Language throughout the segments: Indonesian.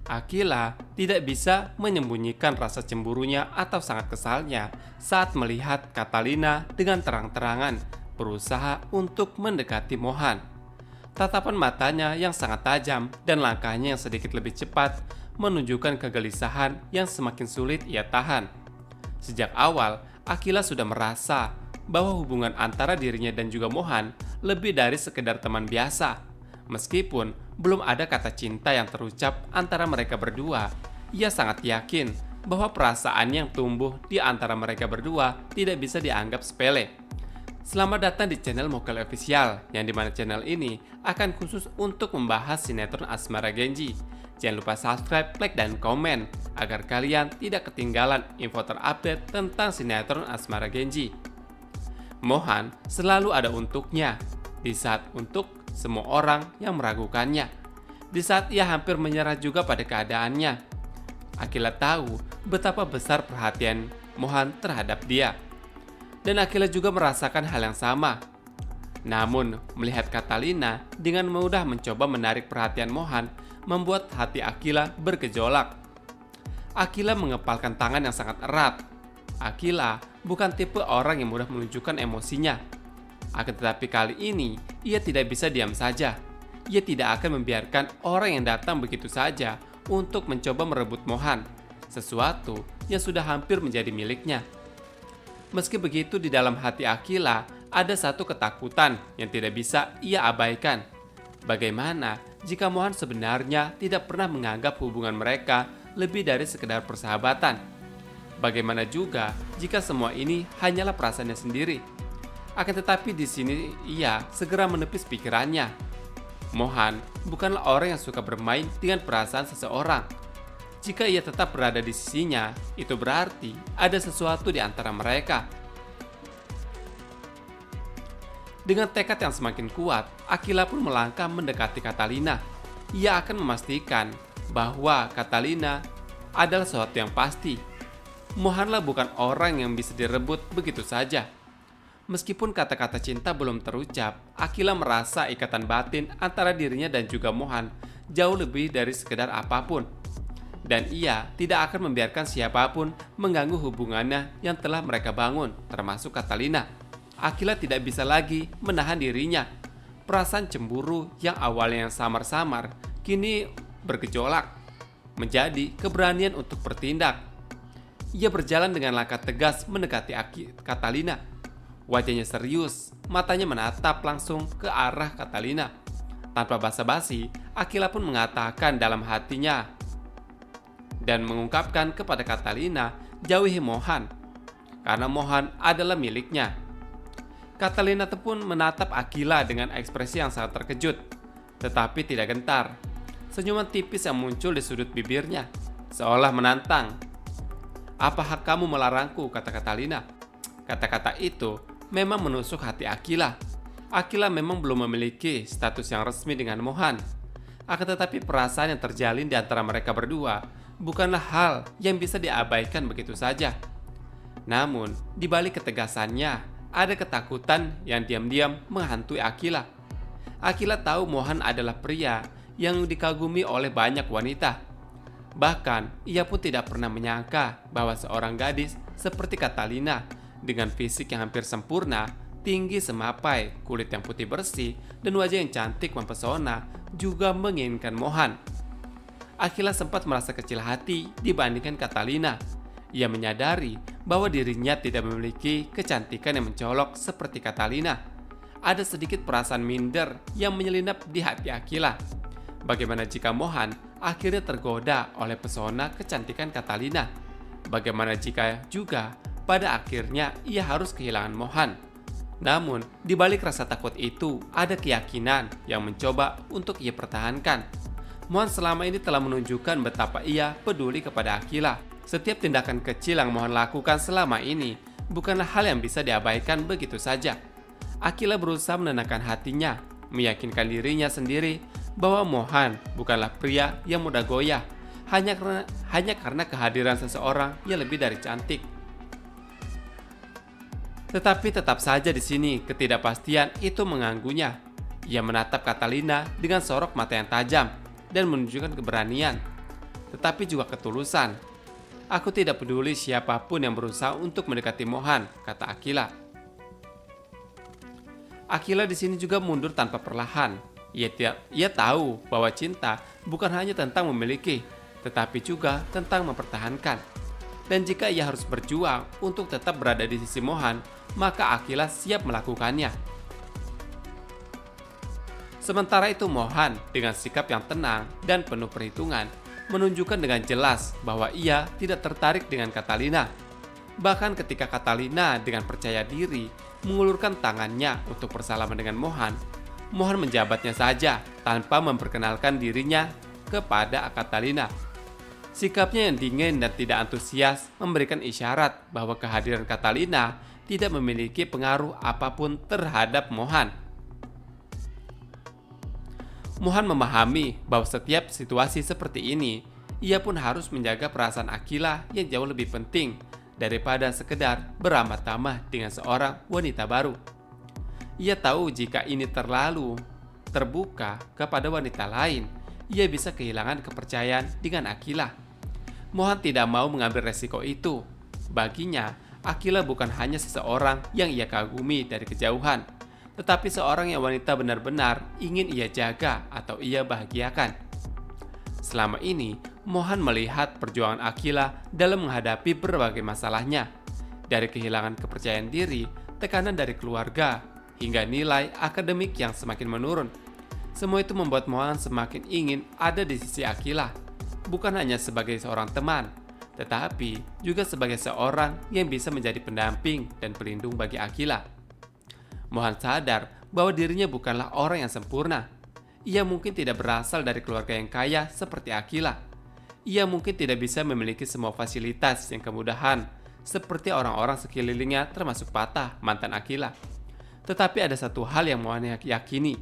Akila tidak bisa menyembunyikan rasa cemburunya atau sangat kesalnya saat melihat Catalina dengan terang-terangan berusaha untuk mendekati Mohan. Tatapan matanya yang sangat tajam dan langkahnya yang sedikit lebih cepat menunjukkan kegelisahan yang semakin sulit ia tahan. Sejak awal, Akila sudah merasa bahwa hubungan antara dirinya dan juga Mohan lebih dari sekedar teman biasa. Meskipun belum ada kata cinta yang terucap antara mereka berdua, ia sangat yakin bahwa perasaan yang tumbuh di antara mereka berdua tidak bisa dianggap sepele. Selamat datang di channel Mokal Official, yang dimana channel ini akan khusus untuk membahas sinetron Asmara Genji. Jangan lupa subscribe, like, dan komen agar kalian tidak ketinggalan info terupdate tentang sinetron Asmara Genji. Mohan selalu ada untuknya di saat untuk semua orang yang meragukannya. Di saat ia hampir menyerah juga pada keadaannya, Akila tahu betapa besar perhatian Mohan terhadap dia. Dan Akila juga merasakan hal yang sama. Namun, melihat Catalina dengan mudah mencoba menarik perhatian Mohan membuat hati Akila bergejolak. Akila mengepalkan tangan yang sangat erat. Akila bukan tipe orang yang mudah menunjukkan emosinya. Akan tetapi kali ini, ia tidak bisa diam saja. Ia tidak akan membiarkan orang yang datang begitu saja untuk mencoba merebut Mohan, sesuatu yang sudah hampir menjadi miliknya. Meski begitu, di dalam hati Akila ada satu ketakutan yang tidak bisa ia abaikan. Bagaimana jika Mohan sebenarnya tidak pernah menganggap hubungan mereka lebih dari sekedar persahabatan? Bagaimana juga jika semua ini hanyalah perasaannya sendiri? Akan tetapi di sini ia segera menepis pikirannya. Mohan bukanlah orang yang suka bermain dengan perasaan seseorang. Jika ia tetap berada di sisinya, itu berarti ada sesuatu di antara mereka. Dengan tekad yang semakin kuat, Akila pun melangkah mendekati Catalina. Ia akan memastikan bahwa Catalina adalah sesuatu yang pasti. Mohanlah bukan orang yang bisa direbut begitu saja. Meskipun kata-kata cinta belum terucap, Akila merasa ikatan batin antara dirinya dan juga Mohan jauh lebih dari sekedar apapun. Dan ia tidak akan membiarkan siapapun mengganggu hubungannya yang telah mereka bangun, termasuk Catalina. Akila tidak bisa lagi menahan dirinya. Perasaan cemburu yang awalnya yang samar-samar kini bergejolak menjadi keberanian untuk bertindak. Ia berjalan dengan langkah tegas mendekati Catalina. Wajahnya serius, matanya menatap langsung ke arah Catalina. Tanpa basa-basi, Akila pun mengatakan dalam hatinya dan mengungkapkan kepada Catalina, jauhi Mohan, karena Mohan adalah miliknya. Catalina pun menatap Akila dengan ekspresi yang sangat terkejut, tetapi tidak gentar. Senyuman tipis yang muncul di sudut bibirnya, seolah menantang. "Apa hak kamu melarangku?" kata Catalina. Kata-kata itu memang menusuk hati Akila. Akila memang belum memiliki status yang resmi dengan Mohan. Akan tetapi perasaan yang terjalin di antara mereka berdua bukanlah hal yang bisa diabaikan begitu saja. Namun, di balik ketegasannya, ada ketakutan yang diam-diam menghantui Akila. Akila tahu Mohan adalah pria yang dikagumi oleh banyak wanita. Bahkan, ia pun tidak pernah menyangka bahwa seorang gadis seperti Catalina dengan fisik yang hampir sempurna, tinggi semapai, kulit yang putih bersih, dan wajah yang cantik mempesona juga menginginkan Mohan. Akila sempat merasa kecil hati dibandingkan Catalina. Ia menyadari bahwa dirinya tidak memiliki kecantikan yang mencolok seperti Catalina. Ada sedikit perasaan minder yang menyelinap di hati Akila. Bagaimana jika Mohan akhirnya tergoda oleh pesona kecantikan Catalina? Bagaimana jika juga pada akhirnya ia harus kehilangan Mohan? Namun, di balik rasa takut itu, ada keyakinan yang mencoba untuk ia pertahankan. Mohan selama ini telah menunjukkan betapa ia peduli kepada Akila. Setiap tindakan kecil yang Mohan lakukan selama ini bukanlah hal yang bisa diabaikan begitu saja. Akila berusaha menenangkan hatinya, meyakinkan dirinya sendiri bahwa Mohan bukanlah pria yang mudah goyah, hanya karena kehadiran seseorang yang lebih dari cantik. Tetapi tetap saja di sini ketidakpastian itu mengganggunya. Ia menatap Catalina dengan sorok mata yang tajam dan menunjukkan keberanian. tetapi juga ketulusan. Aku tidak peduli siapapun yang berusaha untuk mendekati Mohan, kata Akila. Akila di sini juga mundur tanpa perlahan. Ia tahu bahwa cinta bukan hanya tentang memiliki, tetapi juga tentang mempertahankan. Dan jika ia harus berjuang untuk tetap berada di sisi Mohan, maka Akila siap melakukannya. Sementara itu Mohan dengan sikap yang tenang dan penuh perhitungan menunjukkan dengan jelas bahwa ia tidak tertarik dengan Catalina. Bahkan ketika Catalina dengan percaya diri mengulurkan tangannya untuk bersalaman dengan Mohan, Mohan menjabatnya saja tanpa memperkenalkan dirinya kepada Catalina. Sikapnya yang dingin dan tidak antusias memberikan isyarat bahwa kehadiran Catalina tidak memiliki pengaruh apapun terhadap Mohan. Mohan memahami bahwa setiap situasi seperti ini, ia pun harus menjaga perasaan Akila yang jauh lebih penting daripada sekedar beramat tamah dengan seorang wanita baru. Ia tahu jika ini terlalu terbuka kepada wanita lain, ia bisa kehilangan kepercayaan dengan Akila. Mohan tidak mau mengambil resiko itu. Baginya, Akila bukan hanya seseorang yang ia kagumi dari kejauhan, tetapi seorang yang wanita benar-benar ingin ia jaga atau ia bahagiakan. Selama ini, Mohan melihat perjuangan Akila dalam menghadapi berbagai masalahnya, dari kehilangan kepercayaan diri, tekanan dari keluarga, hingga nilai akademik yang semakin menurun. Semua itu membuat Mohan semakin ingin ada di sisi Akila, bukan hanya sebagai seorang teman, tetapi juga sebagai seorang yang bisa menjadi pendamping dan pelindung bagi Akila. Mohan sadar bahwa dirinya bukanlah orang yang sempurna. Ia mungkin tidak berasal dari keluarga yang kaya seperti Akila. Ia mungkin tidak bisa memiliki semua fasilitas yang kemudahan seperti orang-orang sekelilingnya termasuk Patah, mantan Akila. Tetapi ada satu hal yang Mohan yakini.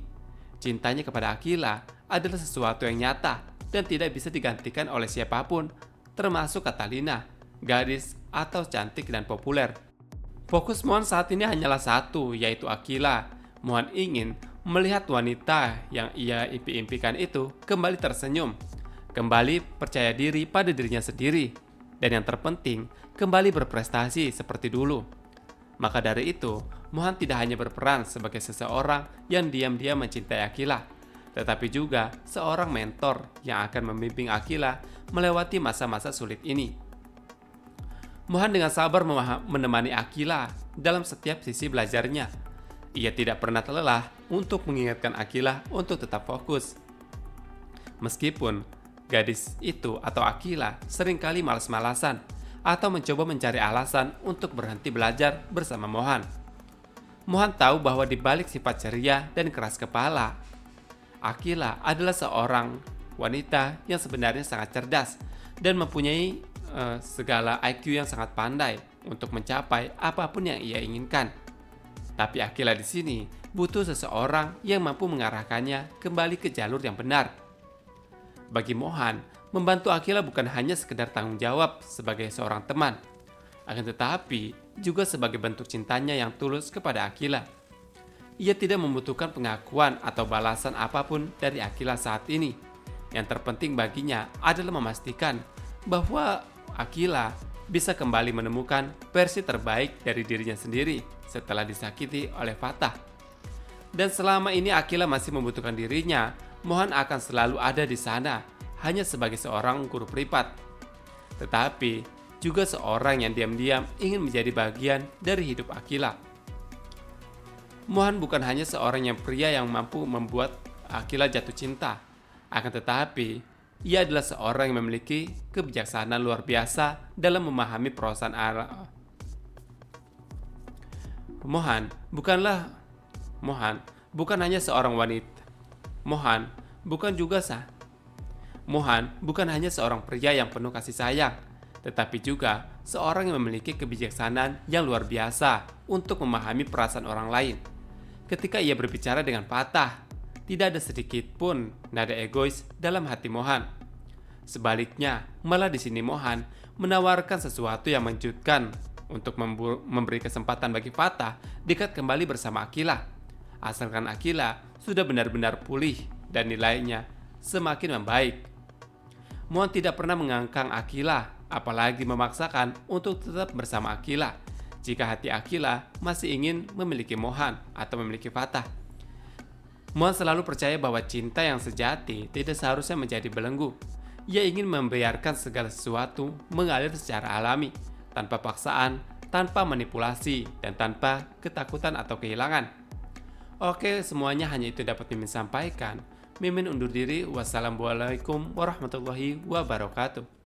Cintanya kepada Akila adalah sesuatu yang nyata dan tidak bisa digantikan oleh siapapun, termasuk Catalina, gadis atau cantik dan populer. Fokus Mohan saat ini hanyalah satu, yaitu Akila. Mohan ingin melihat wanita yang ia impi-impikan itu kembali tersenyum, kembali percaya diri pada dirinya sendiri, dan yang terpenting, kembali berprestasi seperti dulu. Maka dari itu, Mohan tidak hanya berperan sebagai seseorang yang diam-diam mencintai Akila, tetapi juga seorang mentor yang akan membimbing Akila melewati masa-masa sulit ini. Mohan dengan sabar menemani Akila dalam setiap sisi belajarnya. Ia tidak pernah lelah untuk mengingatkan Akila untuk tetap fokus. Meskipun gadis itu atau Akila seringkali malas-malasan atau mencoba mencari alasan untuk berhenti belajar bersama Mohan. Mohan tahu bahwa di balik sifat ceria dan keras kepala, Akila adalah seorang wanita yang sebenarnya sangat cerdas dan mempunyai segala IQ yang sangat pandai untuk mencapai apapun yang ia inginkan. Tapi Akila di sini butuh seseorang yang mampu mengarahkannya kembali ke jalur yang benar. Bagi Mohan, membantu Akila bukan hanya sekedar tanggung jawab sebagai seorang teman, akan tetapi juga sebagai bentuk cintanya yang tulus kepada Akila. Ia tidak membutuhkan pengakuan atau balasan apapun dari Akila saat ini. Yang terpenting baginya adalah memastikan bahwa Akila bisa kembali menemukan versi terbaik dari dirinya sendiri setelah disakiti oleh Fatah. Dan selama ini Akila masih membutuhkan dirinya, Mohan akan selalu ada di sana, hanya sebagai seorang guru privat. Tetapi juga seorang yang diam-diam ingin menjadi bagian dari hidup Akila. Mohan bukan hanya seorang yang pria yang mampu membuat Akila jatuh cinta, akan tetapi ia adalah seorang yang memiliki kebijaksanaan luar biasa dalam memahami perasaan Allah. Mohan bukan hanya seorang wanita. Mohan bukan hanya seorang pria yang penuh kasih sayang, tetapi juga seorang yang memiliki kebijaksanaan yang luar biasa untuk memahami perasaan orang lain. Ketika ia berbicara dengan Patah, tidak ada sedikit pun nada egois dalam hati Mohan. Sebaliknya, malah di sini Mohan menawarkan sesuatu yang mengejutkan untuk memberi kesempatan bagi Fatah dekat kembali bersama Akila. Asalkan Akila sudah benar-benar pulih dan nilainya semakin membaik. Mohan tidak pernah mengangkang Akila, apalagi memaksakan untuk tetap bersama Akila jika hati Akila masih ingin memiliki Mohan atau memiliki Fatah. Mohan selalu percaya bahwa cinta yang sejati tidak seharusnya menjadi belenggu. Ia ingin membiarkan segala sesuatu mengalir secara alami, tanpa paksaan, tanpa manipulasi, dan tanpa ketakutan atau kehilangan. Oke, semuanya hanya itu dapat Mimin sampaikan. Mimin undur diri. Wassalamualaikum warahmatullahi wabarakatuh.